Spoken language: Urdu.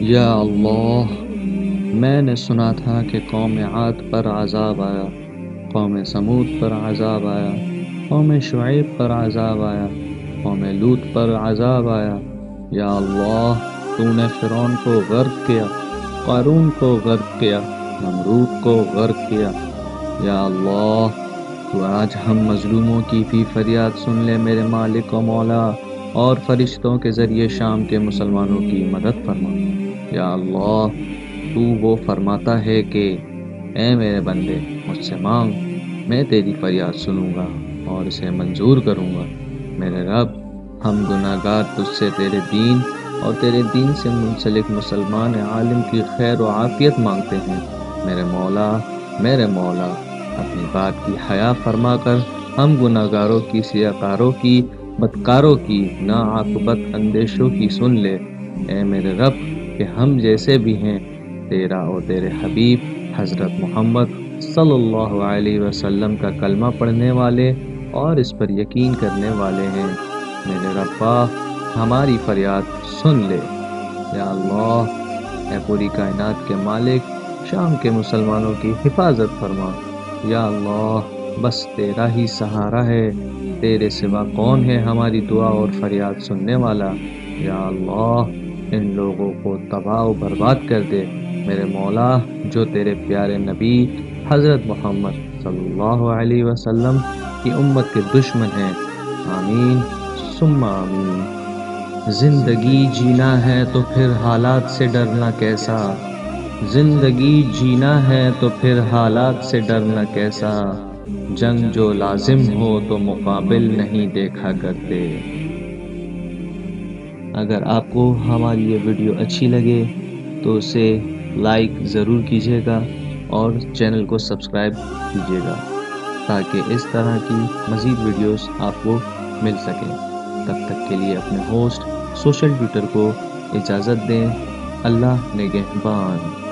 یا اللہ، میں نے سنا تھا کہ قوم عاد پر عذاب آیا، قوم سمود پر عذاب آیا، قوم شعیب پر عذاب آیا، قوم لوط پر عذاب آیا۔ یا اللہ، تو نے فرعون کو غرق کیا، قارون کو غرق کیا، نمرود کو غرق کیا۔ یا اللہ، تو آج ہم مظلوموں کی بھی فریاد سن لے میرے مالک و مولا، اور فرشتوں کے ذریعے شام کے مسلمانوں کی مدد فرما۔ یا اللہ، تو وہ فرماتا ہے کہ اے میرے بندے مجھ سے مانگ، میں تیری فریاد سنوں گا اور اسے منظور کروں گا۔ میرے رب، ہم گناہ گار تجھ سے تیرے دین اور تیرے دین سے منسلک مسلمان عالم کی خیر و عافیت مانگتے ہیں۔ میرے مولا، اپنی بات کی حیا فرما کر ہم گناہ گاروں کی، سیاکاروں کی، بدکاروں کی، ناعاقبت اندیشوں کی سن لے۔ اے میرے رب، کہ ہم جیسے بھی ہیں تیرا اور تیرے حبیب حضرت محمد صلی اللہ علیہ وسلم کا کلمہ پڑھنے والے اور اس پر یقین کرنے والے ہیں۔ میرے ربا، ہماری فریاد سن لے۔ یا اللہ، اے پوری کائنات کے مالک، شام کے مسلمانوں کی حفاظت فرما۔ یا اللہ، بس تیرا ہی سہارا ہے، تیرے سوا کون ہے ہماری دعا اور فریاد سننے والا۔ یا اللہ، ان لوگوں کو تباہ و برباد کر دے میرے مولا، جو تیرے پیارے نبی حضرت محمد صلی اللہ علیہ وسلم کی امت کے دشمن ہیں۔ آمین ثم آمین۔ زندگی جینا ہے تو پھر حالات سے ڈرنا کیسا، زندگی جینا ہے تو پھر حالات سے ڈرنا کیسا، جنگ جو لازم ہو تو مقابل نہیں دیکھا کرتے۔ اگر آپ کو ہماری یہ ویڈیو اچھی لگے تو اسے لائک ضرور کیجیے گا اور چینل کو سبسکرائب کیجیے گا، تاکہ اس طرح کی مزید ویڈیوز آپ کو مل سکیں۔ تب تک کے لیے اپنے ہوسٹ سوشل ٹیوٹر کو اجازت دیں۔ اللہ نگہبان۔